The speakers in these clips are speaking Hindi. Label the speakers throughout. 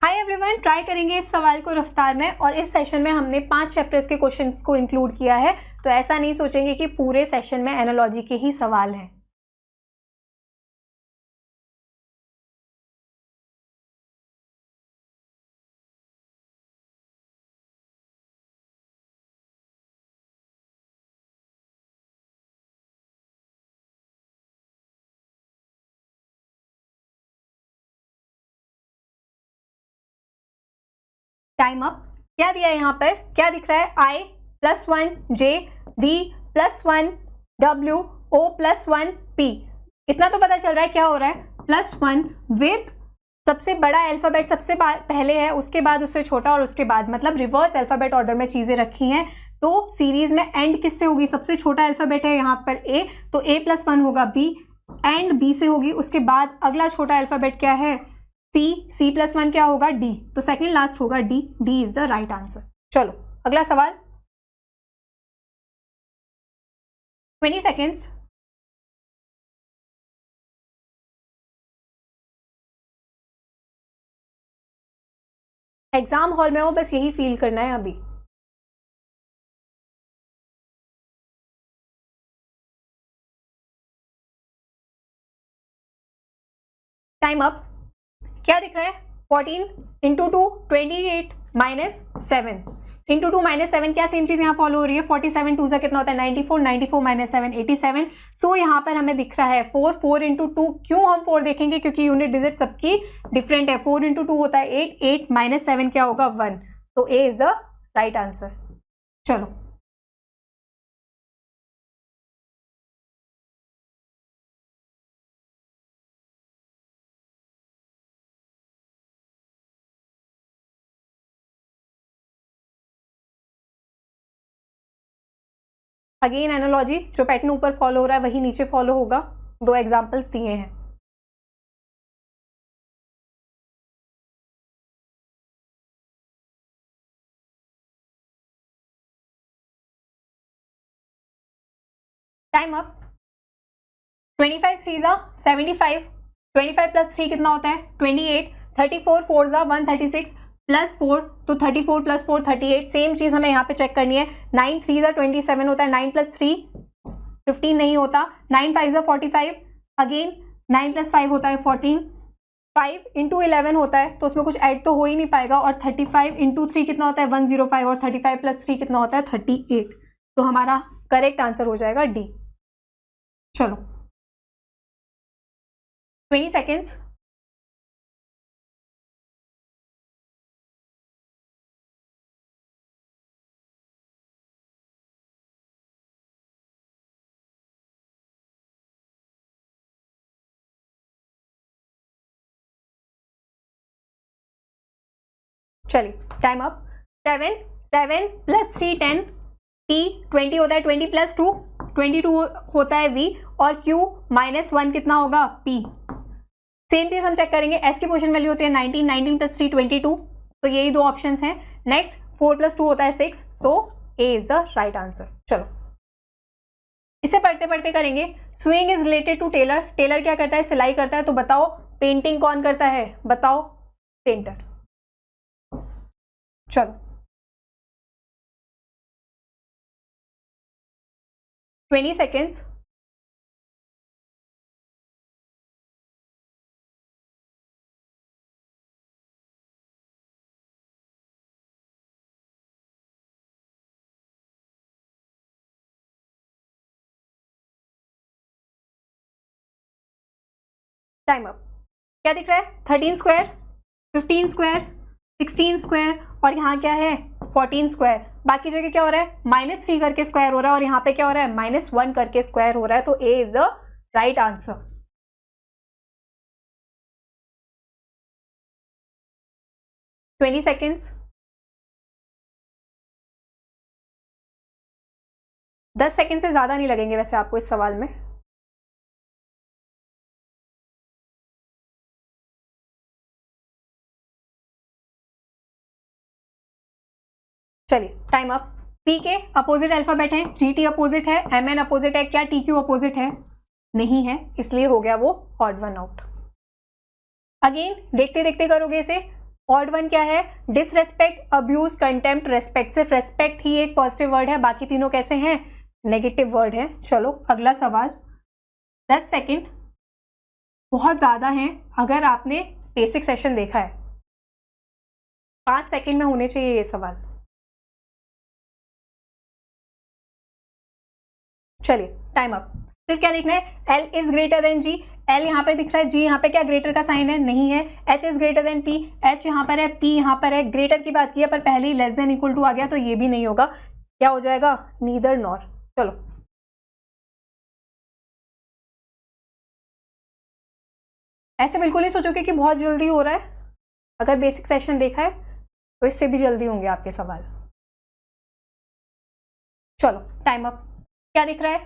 Speaker 1: हाय एवरीवन, ट्राई करेंगे इस सवाल को रफ्तार में। और इस सेशन में हमने 5 चैप्टर्स के क्वेश्चंस को इंक्लूड किया है, तो ऐसा नहीं सोचेंगे कि पूरे सेशन में एनालॉजी के ही सवाल हैं। Time up. क्या दिया है यहाँ पर? क्या दिख रहा है? I +1 J V +1 W O +1 P। इतना तो पता चल रहा है क्या हो रहा है। +1 विद सबसे बड़ा अल्फाबेट सबसे पहले है, उसके बाद उससे छोटा और उसके बाद, मतलब रिवर्स अल्फाबेट ऑर्डर में चीजें रखी हैं। तो सीरीज में एंड किससे होगी? सबसे छोटा अल्फाबेट है यहाँ पर A, तो A +1 होगा B, एंड B से होगी। उसके बाद अगला छोटा अल्फाबेट क्या है? C +1 क्या होगा? D, तो सेकेंड लास्ट होगा D। D is the right answer. चलो अगला सवाल, 20 सेकेंड्स। एग्जाम हॉल में हो, बस यही फील करना है अभी। Time up. क्या दिख रहा है? 14 × 2 28 -7 × 2 -7 क्या सेम चीज यहाँ फॉलो हो रही है? 47 2 कितना होता है? 94 94 -7 87। सो यहाँ पर हमें दिख रहा है 4 4 × 2। क्यों हम 4 देखेंगे? क्योंकि यूनिट डिजिट सबकी डिफरेंट है। 4 × 2 होता है 8 8 -7 क्या होगा? 1। तो A is the right answer. चलो अगेन एनालॉजी, जो पैटर्न ऊपर फॉलो हो रहा है वही नीचे फॉलो होगा। 2 एग्जांपल्स दिए हैं। Time up. 25 3 75, 25 + 3 कितना होता है? 28, 34 4 136 +4, तो 34 + 4 38। सेम चीज हमें यहाँ पे चेक करनी है। 9 3 27 होता है, 9 + 3 15 नहीं होता, 9 5 45, अगेन 9 + 5 होता है 14, 5 × 11 होता है, तो उसमें कुछ ऐड तो हो ही नहीं पाएगा। और 35 × 3 कितना होता है? 105, और 35 + 3 कितना होता है? 38। तो हमारा करेक्ट आंसर हो जाएगा डी। चलो 20 सेकेंड्स। चलिए टाइम अप। 7 7 + 3 10, T 20 होता है, 20 + 2 22 होता है V, और Q -1 कितना होगा? P। सेम चीज हम चेक करेंगे। S की पोजीशन वैल्यू होती है 19 19 + 3 22, तो यही 2 ऑप्शंस हैं। नेक्स्ट 4 + 2 होता है 6, so A is the right answer. चलो इसे पढ़ते पढ़ते करेंगे। Swing is related to tailor. Tailor क्या करता है? सिलाई करता है। तो बताओ पेंटिंग कौन करता है? बताओ पेंटर। चलो 20 सेकेंड्स। Time up. क्या दिख रहा है? 13 स्क्वायर, 15 स्क्वायर, 16 स्क्वायर, और यहाँ क्या है? 14 स्क्वायर। बाकी जगह क्या हो रहा है? -3 करके स्क्वायर हो रहा है, और यहाँ पे क्या हो रहा है? -1 करके स्क्वायर हो रहा है। तो A is the right answer. Twenty seconds. 10 second से ज्यादा नहीं लगेंगे वैसे आपको इस सवाल में। चलिए टाइम अप। पी के अपोजिट अल्फाबेट है, जी टी अपोजिट है, एम एन अपोजिट है, क्या टी क्यू अपोजिट है? नहीं है, इसलिए हो गया वो ऑड वन आउट। अगेन देखते देखते करोगे इसे। ऑड वन क्या है? Disrespect, abuse, contempt, respect. सिर्फ रेस्पेक्ट ही एक पॉजिटिव वर्ड है, बाकी तीनों कैसे हैं? नेगेटिव वर्ड है। चलो अगला सवाल। 10 सेकेंड बहुत ज़्यादा हैं अगर आपने बेसिक सेशन देखा है। 5 सेकेंड में होने चाहिए ये सवाल। चलिए टाइम अप। सिर्फ क्या देखना है? L is greater than G। L यहाँ पे दिख रहा है, G यहाँ पे क्या ग्रेटर का साइन है? नहीं है। H is greater than P। H यहाँ पर है, P यहाँ पर है। ग्रेटर की बात की है पर पहले ही लेस देन इक्वल टू आ गया तो ये भी नहीं होगा। क्या हो जाएगा? Neither nor. चलो ऐसे बिल्कुल नहीं सोचोगे कि बहुत जल्दी हो रहा है। अगर बेसिक सेशन देखा है तो इससे भी जल्दी होंगे आपके सवाल। चलो टाइम अप। क्या दिख रहा है?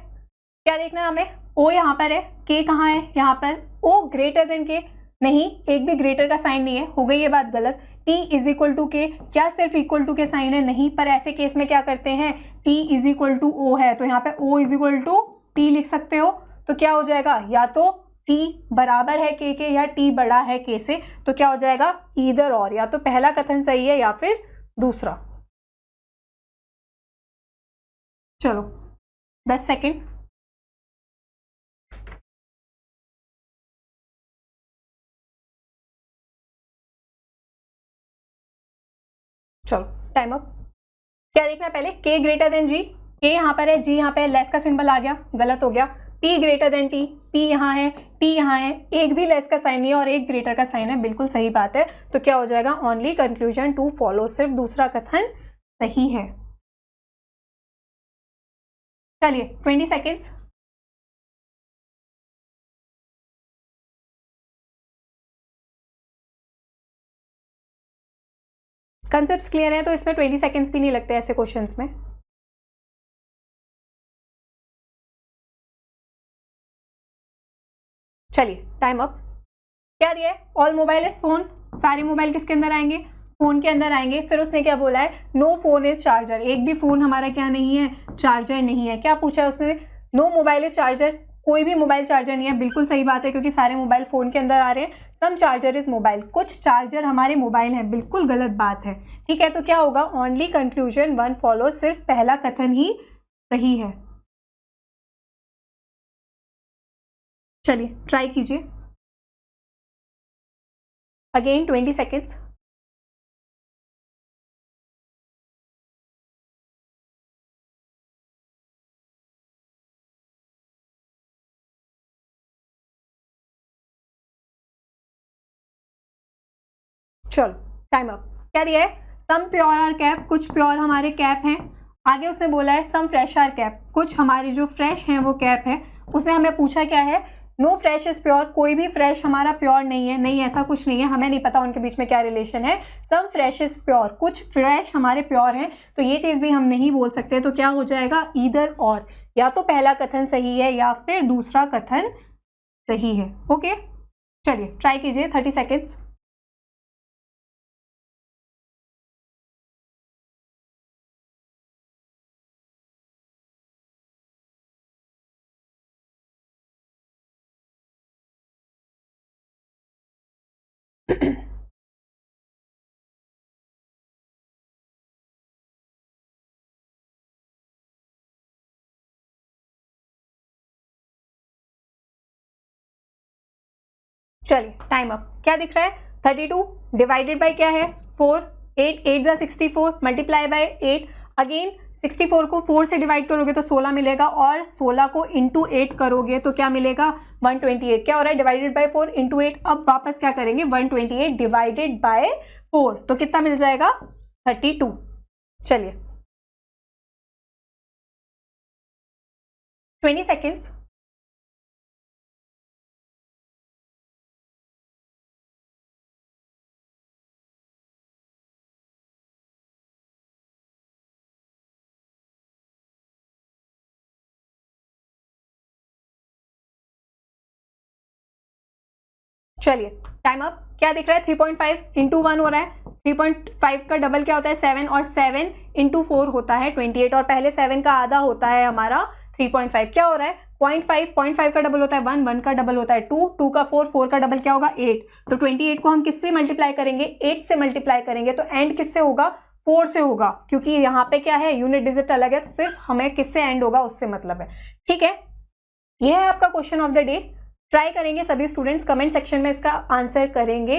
Speaker 1: क्या देखना है हमें? O यहाँ पर है, K कहाँ है? यहाँ पर। O ग्रेटर देन K नहीं, एक भी ग्रेटर का साइन नहीं है, हो गई ये बात गलत। T is equal to K, क्या सिर्फ इक्वल टू के साइन है? नहीं, पर ऐसे केस में क्या करते हैं? T is equal to O है तो यहाँ पे O is equal to T लिख सकते हो। तो क्या हो जाएगा? या तो T बराबर है K के या T बड़ा है K से। तो क्या हो जाएगा? ईदर और, या तो पहला कथन सही है या फिर दूसरा। चलो 10 सेकेंड। चलो टाइम अप। क्या देखना है पहले? K greater than G। K यहाँ पर है, G यहाँ पे, लेस का सिंबल आ गया, गलत हो गया। P greater than T, P यहाँ है, T यहाँ है, एक भी लेस का साइन नहीं है और एक ग्रेटर का साइन है, बिल्कुल सही बात है। तो क्या हो जाएगा? ओनली कंक्लूजन टू फॉलो, सिर्फ दूसरा कथन सही है। चलिए 20 सेकेंड्स। कंसेप्ट क्लियर है तो इसमें 20 सेकेंड्स भी नहीं लगते ऐसे क्वेश्चंस में। चलिए टाइम अप। क्या दिया है? All mobile is phone. सारे मोबाइल किसके अंदर आएंगे? फोन के अंदर आएंगे। फिर उसने क्या बोला है? No phone is charger. एक भी फोन हमारा क्या नहीं है? चार्जर नहीं है। क्या पूछा है उसने? No mobile is charger. कोई भी मोबाइल चार्जर नहीं है, बिल्कुल सही बात है क्योंकि सारे मोबाइल फोन के अंदर आ रहे हैं। सम चार्जर इज मोबाइल, कुछ चार्जर हमारे मोबाइल हैं, बिल्कुल गलत बात है। ठीक है, तो क्या होगा? ओनली कंक्लूजन वन फॉलो, सिर्फ पहला कथन ही सही है। चलिए ट्राई कीजिए अगेन 20 सेकेंड्स। चलो टाइम अप। क्या दिया है? सम प्योर आर कैप, कुछ प्योर हमारे कैप हैं। आगे उसने बोला है सम फ्रेश आर कैप, कुछ हमारे जो फ्रेश हैं वो कैप है। उसने हमें पूछा क्या है? नो फ्रेश इज प्योर, कोई भी फ्रेश हमारा प्योर नहीं है। नहीं, ऐसा कुछ नहीं है, हमें नहीं पता उनके बीच में क्या रिलेशन है। सम फ्रेश इज प्योर, कुछ फ्रेश हमारे प्योर हैं, तो ये चीज़ भी हम नहीं बोल सकते। तो क्या हो जाएगा? ईदर और, या तो पहला कथन सही है या फिर दूसरा कथन सही है। ओके चलिए ट्राई कीजिए 30 सेकेंड्स। चलिए टाइम अप। क्या दिख रहा है? 32 डिवाइडेड बाय क्या है? 4। 8 8 जा 64, मल्टीप्लाई बाय 8। अगेन 64 को 4 से डिवाइड करोगे तो 16 मिलेगा और 16 को इंटू 8 करोगे तो क्या मिलेगा? 128। क्या हो रहा है? Divided by 4 into 8। अब वापस क्या करेंगे? 128 डिवाइडेड बाय 4 तो कितना मिल जाएगा? 32। चलिए 20 सेकेंड्स। चलिए टाइम अप। क्या दिख रहा है? 3.5 इंटू 1 हो रहा है। 3.5 का डबल क्या होता है? 7, और 7 इंटू 4 होता है 28, और पहले 7 का आधा होता है हमारा 3.5। क्या हो रहा है? 0.5 का डबल होता है 1, 1 का डबल होता है 2, 2 का 4, 4 का डबल क्या होगा 8। तो 28 को हम किससे मल्टीप्लाई करेंगे, 8 से मल्टीप्लाई करेंगे, तो एंड किससे होगा, 4 से होगा, क्योंकि यहाँ पे क्या है यूनिट डिजिट अलग है, तो सिर्फ हमें किससे एंड होगा उससे मतलब है। ठीक है, यह है आपका question of the day. Try करेंगे सभी स्टूडेंट्स, कमेंट सेक्शन में इसका आंसर करेंगे।